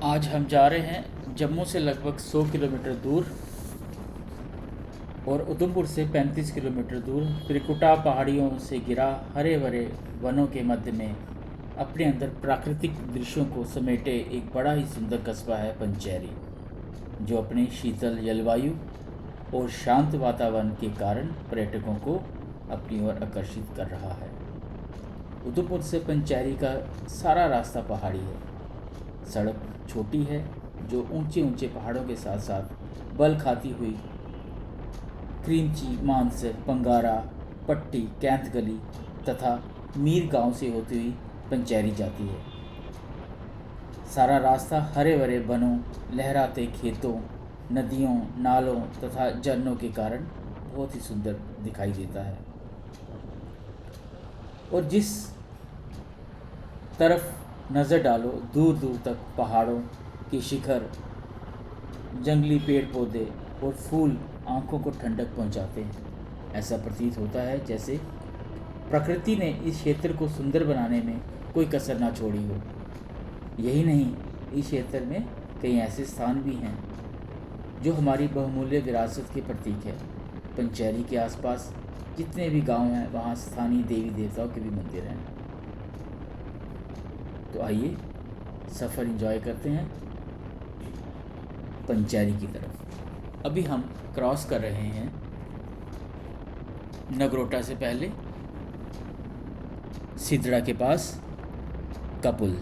आज हम जा रहे हैं जम्मू से लगभग 100 किलोमीटर दूर और उधमपुर से 35 किलोमीटर दूर त्रिकुटा पहाड़ियों से घिरा हरे भरे वनों के मध्य में अपने अंदर प्राकृतिक दृश्यों को समेटे एक बड़ा ही सुंदर कस्बा है पंचैरी, जो अपनी शीतल जलवायु और शांत वातावरण के कारण पर्यटकों को अपनी ओर आकर्षित कर रहा है। उधमपुर से पंचैरी का सारा रास्ता पहाड़ी है। सड़क छोटी है जो ऊंचे ऊंचे पहाड़ों के साथ साथ बल खाती हुई क्रीमची, मानसर, पंगारा, पट्टी, कैंथ गली तथा मीर गांव से होती हुई पंचैरी जाती है। सारा रास्ता हरे भरे वनों, लहराते खेतों, नदियों, नालों तथा झरनों के कारण बहुत ही सुंदर दिखाई देता है। और जिस तरफ नज़र डालो दूर दूर तक पहाड़ों के शिखर, जंगली पेड़ पौधे और फूल आंखों को ठंडक पहुंचाते हैं। ऐसा प्रतीत होता है जैसे प्रकृति ने इस क्षेत्र को सुंदर बनाने में कोई कसर ना छोड़ी हो। यही नहीं, इस क्षेत्र में कई ऐसे स्थान भी हैं जो हमारी बहुमूल्य विरासत के प्रतीक है। पंचैरी के आसपास जितने भी गांव हैं वहाँ स्थानीय देवी देवताओं के भी मंदिर हैं। तो आइए सफ़र एंजॉय करते हैं पंचैरी की तरफ। अभी हम क्रॉस कर रहे हैं नगरोटा से पहले सिद्धड़ा के पास का पुल।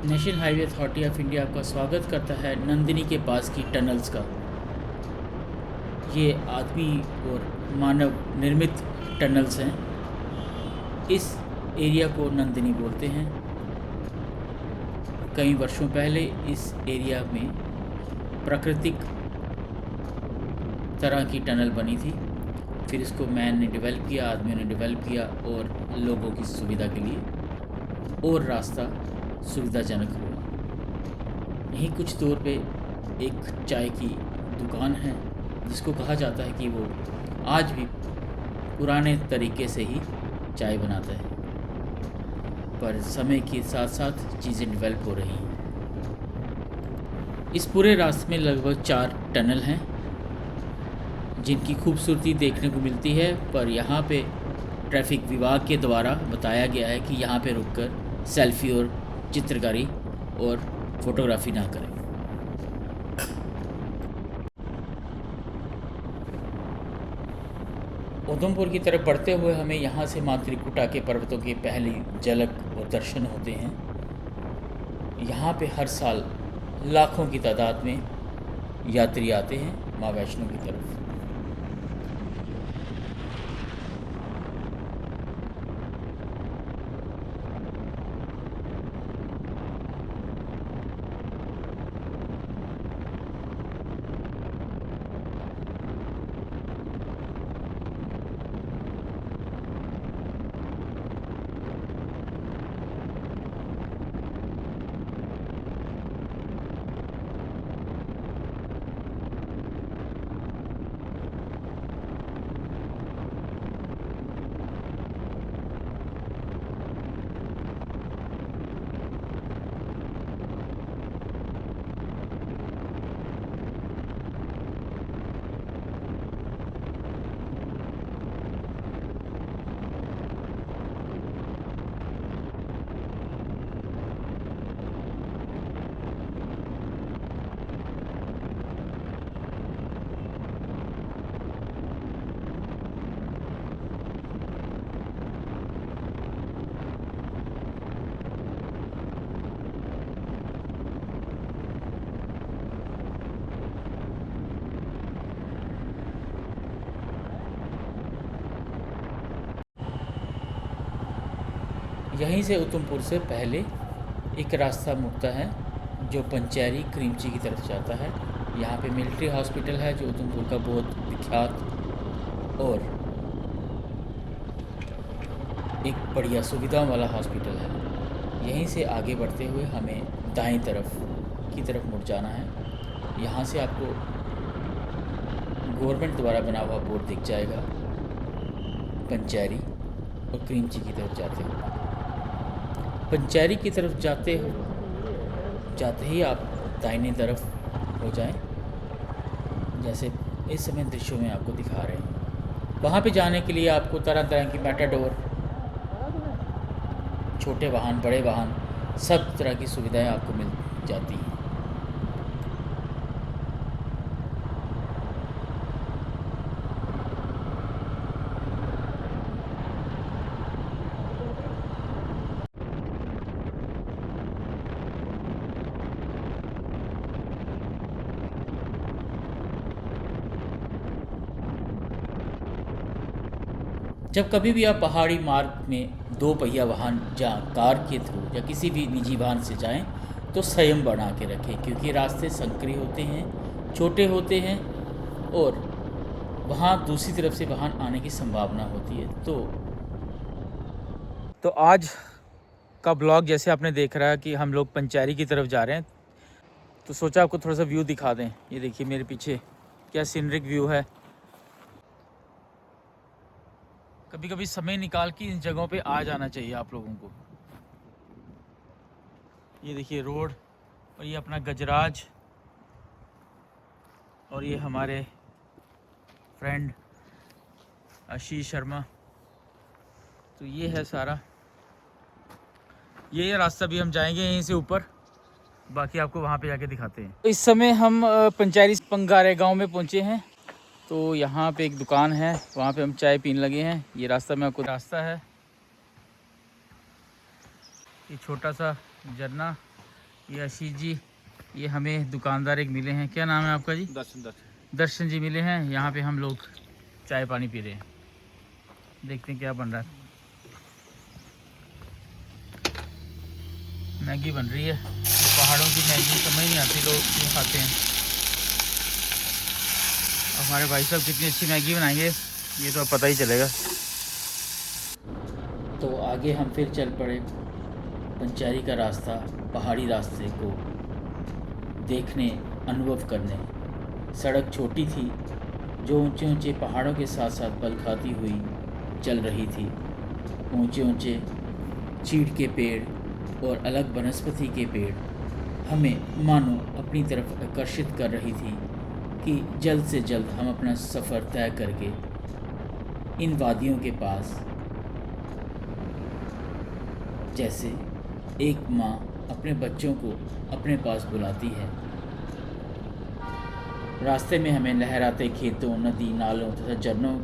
National highway authority of India आपका स्वागत करता है नंदिनी के पास की टनल्स का। ये आदमी और मानव निर्मित टनल्स हैं। इस एरिया को नंदिनी बोलते हैं। कई वर्षों पहले इस एरिया में प्राकृतिक तरह की टनल बनी थी, फिर इसको मैन ने डेवलप किया, आदमियों ने डेवलप किया और लोगों की सुविधा के लिए और रास्ता सुविधाजनक हुआ। यहीं कुछ दूर पे एक चाय की दुकान है जिसको कहा जाता है कि वो आज भी पुराने तरीके से ही चाय बनाता है, पर समय के साथ साथ चीज़ें डेवलप हो रही हैं। इस पूरे रास्ते में लगभग 4 टनल हैं जिनकी खूबसूरती देखने को मिलती है, पर यहाँ पे ट्रैफिक विभाग के द्वारा बताया गया है कि यहाँ पे रुककर सेल्फी और चित्रकारी और फोटोग्राफी ना करें। उधमपुर की तरफ बढ़ते हुए हमें यहाँ से माँ त्रिकुटा के पर्वतों की पहली झलक और दर्शन होते हैं। यहाँ पे हर साल लाखों की तादाद में यात्री आते हैं माँ वैष्णो की तरफ। यहीं से उधमपुर से पहले एक रास्ता मुड़ता है जो पंचैरी क्रीमची की तरफ जाता है। यहाँ पे मिलिट्री हॉस्पिटल है जो उधमपुर का बहुत विख्यात और एक बढ़िया सुविधाओं वाला हॉस्पिटल है। यहीं से आगे बढ़ते हुए हमें दाएं तरफ की तरफ मुड़ जाना है। यहाँ से आपको गवर्नमेंट द्वारा बना हुआ बोर्ड दिख जाएगा पंचैरी और क्रीमची की तरफ जाते हुए। पंचैरी की तरफ जाते ही आप दाहिने तरफ हो जाएं, जैसे इस समय दृश्यों में आपको दिखा रहे हैं। वहाँ पे जाने के लिए आपको तरह तरह की मेटाडोर, छोटे वाहन, बड़े वाहन, सब तरह की सुविधाएं आपको मिल जाती हैं। जब कभी भी आप पहाड़ी मार्ग में दो पहिया वाहन या कार के थ्रू या किसी भी निजी वाहन से जाएं तो संयम बना के रखें, क्योंकि रास्ते संकरी होते हैं, छोटे होते हैं और वहाँ दूसरी तरफ से वाहन आने की संभावना होती है। तो आज का ब्लॉग जैसे आपने देख रहा है कि हम लोग पंचैरी की तरफ जा रहे हैं, तो सोचा आपको थोड़ा सा व्यू दिखा दें। ये देखिए मेरे पीछे क्या सीनरिक व्यू है। कभी कभी समय निकाल के इन जगहों पे आ जाना चाहिए आप लोगों को। ये देखिए रोड, और ये अपना गजराज, और ये हमारे फ्रेंड आशीष शर्मा। तो ये है सारा, ये रास्ता भी हम जाएंगे यहीं से ऊपर, बाकी आपको वहाँ पे जाके दिखाते हैं। तो इस समय हम पंचैरी पंगारे गांव में पहुँचे हैं। तो यहाँ पे एक दुकान है, वहाँ पे हम चाय पीने लगे हैं। ये रास्ता में आपको रास्ता है, ये छोटा सा झरना। ये आशीष जी, ये हमें दुकानदार एक मिले हैं। क्या नाम है आपका जी? दर्शन जी मिले हैं। यहाँ पे हम लोग चाय पानी पी रहे हैं, देखते हैं क्या बन रहा है। मैगी बन रही है। पहाड़ों की मैगी समझ नहीं आती लोग क्यों खाते हैं। हमारे भाई साहब कितनी अच्छी मैगी बनाएंगे ये तो अब पता ही चलेगा। तो आगे हम फिर चल पड़े पंचैरी का रास्ता, पहाड़ी रास्ते को देखने, अनुभव करने। सड़क छोटी थी जो ऊंचे ऊंचे पहाड़ों के साथ साथ पल खाती हुई चल रही थी। ऊंचे ऊंचे चीड़ के पेड़ और अलग वनस्पति के पेड़ हमें मानो अपनी तरफ आकर्षित कर रही थी कि जल्द से जल्द हम अपना सफ़र तय करके इन वादियों के पास, जैसे एक माँ अपने बच्चों को अपने पास बुलाती है। रास्ते में हमें लहराते खेतों, नदी, नालों तथा झरनों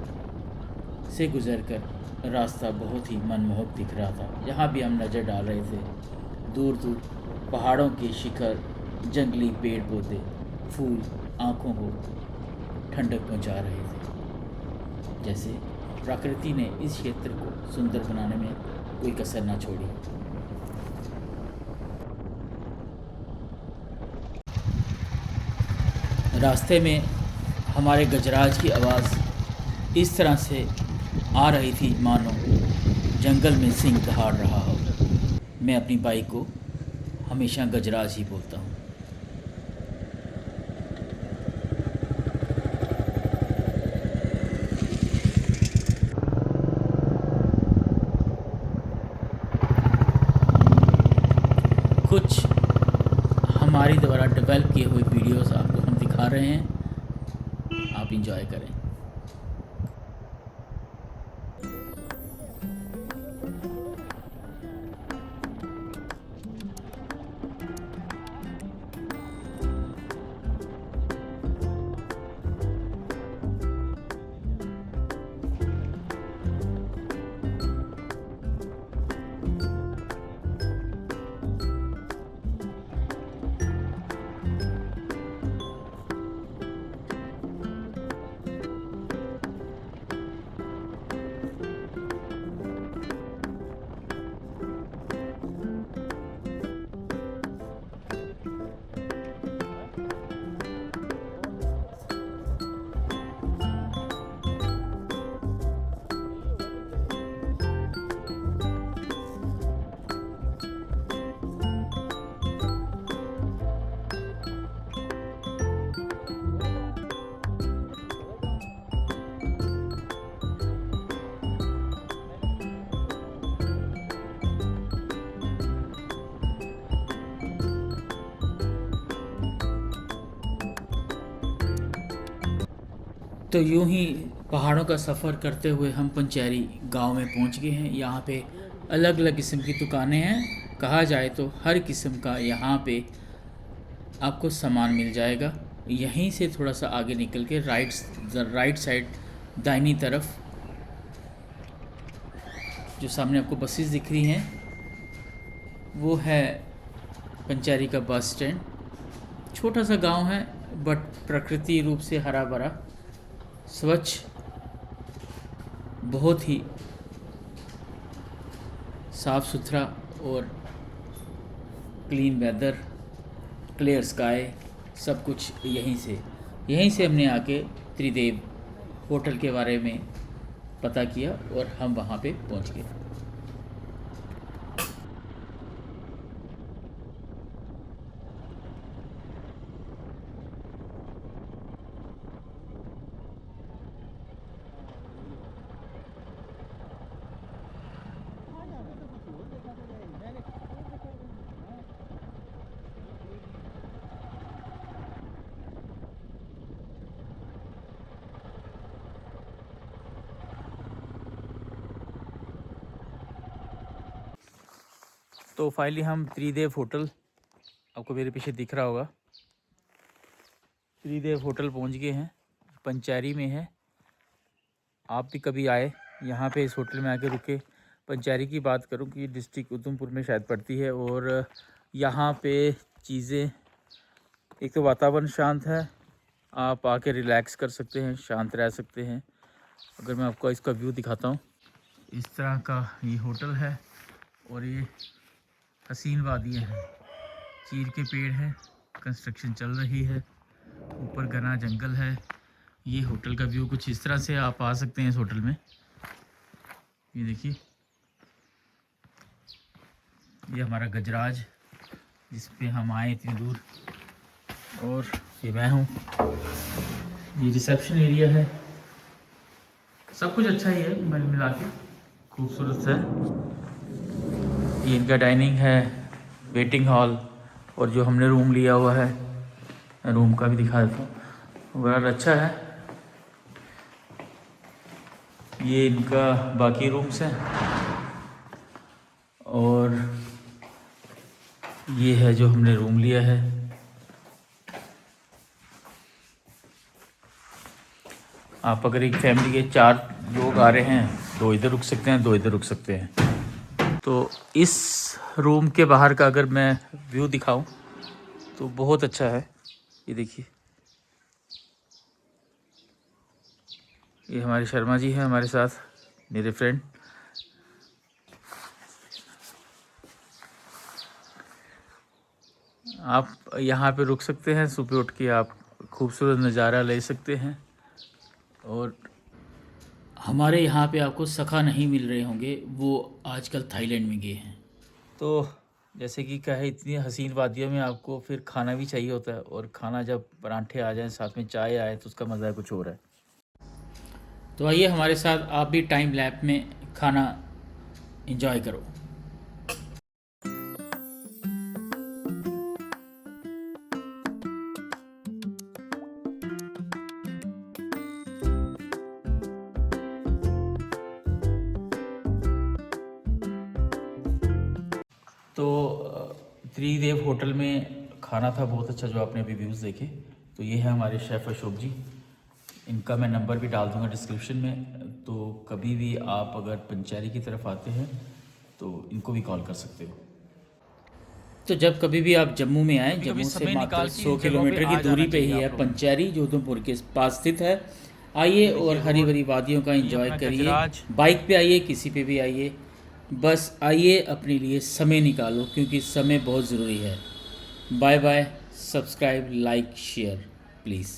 से गुजरकर रास्ता बहुत ही मनमोहक दिख रहा था। यहाँ भी हम नज़र डाल रहे थे, दूर दूर पहाड़ों के शिखर, जंगली पेड़ पौधे, फूल आँखों को ठंडक पहुँचा रहे थे। जैसे प्रकृति ने इस क्षेत्र को सुंदर बनाने में कोई कसर ना छोड़ी। रास्ते में हमारे गजराज की आवाज़ इस तरह से आ रही थी मानो जंगल में सिंह दहाड़ रहा हो। मैं अपनी बाइक को हमेशा गजराज ही बोलता हूँ। कुछ हमारी द्वारा डेवलप किए हुए वीडियोस आपको हम दिखा रहे हैं, आप इंजॉय करें। तो यूं ही पहाड़ों का सफ़र करते हुए हम पंचैरी गांव में पहुंच गए हैं। यहाँ पे अलग अलग किस्म की दुकानें हैं। कहा जाए तो हर किस्म का यहाँ पे आपको सामान मिल जाएगा। यहीं से थोड़ा सा आगे निकल के राइट साइड दाहिनी तरफ जो सामने आपको बसेस दिख रही हैं वो है पंचैरी का बस स्टैंड। छोटा सा गांव है बट प्रकृति रूप से हरा भरा, स्वच्छ, बहुत ही साफ़ सुथरा और क्लीन वेदर, क्लियर स्काई, सब कुछ यहीं से हमने आके त्रिदेव होटल के बारे में पता किया और हम वहाँ पे पहुँच गए। तो फाइनली हम त्रिदेव होटल, आपको मेरे पीछे दिख रहा होगा, त्रिदेव होटल पहुंच गए हैं। पंचैरी में है। आप भी कभी आए यहाँ पे इस होटल में आके रुके। पंचैरी की बात करूँ कि डिस्ट्रिक्ट उधमपुर में शायद पड़ती है और यहाँ पे चीज़ें, एक तो वातावरण शांत है, आप आके रिलैक्स कर सकते हैं, शांत रह सकते हैं। अगर मैं आपको इसका व्यू दिखाता हूँ, इस तरह का ये होटल है और ये हसीन वादियाँ हैं, चीड़ के पेड़ हैं, कंस्ट्रक्शन चल रही है, ऊपर घना जंगल है। ये होटल का व्यू कुछ इस तरह से आप आ सकते हैं इस होटल में। ये देखिए, ये हमारा गजराज जिस पे हम आए इतनी दूर, और ये मैं हूँ। ये रिसेप्शन एरिया है, सब कुछ अच्छा ही है, मिल मिला के खूबसूरत है। ये इनका डाइनिंग है, वेटिंग हॉल, और जो हमने रूम लिया हुआ है, रूम का भी दिखा देता हूँ, बड़ा अच्छा है। ये इनका बाकी रूम्स हैं और ये है जो हमने रूम लिया है। आप अगर एक फैमिली के 4 लोग आ रहे हैं, 2 इधर रुक सकते हैं, 2 इधर रुक सकते हैं। तो इस रूम के बाहर का अगर मैं व्यू दिखाऊं तो बहुत अच्छा है। ये देखिए, ये हमारे शर्मा जी हैं हमारे साथ, मेरे फ्रेंड। आप यहाँ पे रुक सकते हैं, सुबह उठ के आप खूबसूरत नज़ारा ले सकते हैं। और हमारे यहाँ पे आपको सखा नहीं मिल रहे होंगे, वो आजकल थाईलैंड में गए हैं। तो जैसे कि कहे, इतनी हसीन वादियों में आपको फिर खाना भी चाहिए होता है, और खाना जब परांठे आ जाएं, साथ में चाय आए, तो उसका मज़ा कुछ और है। तो आइए हमारे साथ आप भी टाइम लैप में खाना एंजॉय करो। तो त्रिदेव होटल में खाना था बहुत अच्छा, जो आपने अभी व्यूज़ देखे। तो ये है हमारे शेफ़ अशोक जी, इनका मैं नंबर भी डाल दूंगा डिस्क्रिप्शन में। तो कभी भी आप अगर पंचैरी की तरफ आते हैं तो इनको भी कॉल कर सकते हो। तो जब कभी भी आप जम्मू में आएँ, जम्मू से मात्र 100 किलोमीटर की दूरी पे ही है पंचैरी, जो उधमपुर के पास स्थित है। आइए और हरी भरी वादियों का एंजॉय करिए। बाइक पे आइए, किसी पे भी आइए, बस आइए, अपने लिए समय निकालो, क्योंकि समय बहुत ज़रूरी है। Bye bye. Subscribe, like, share please.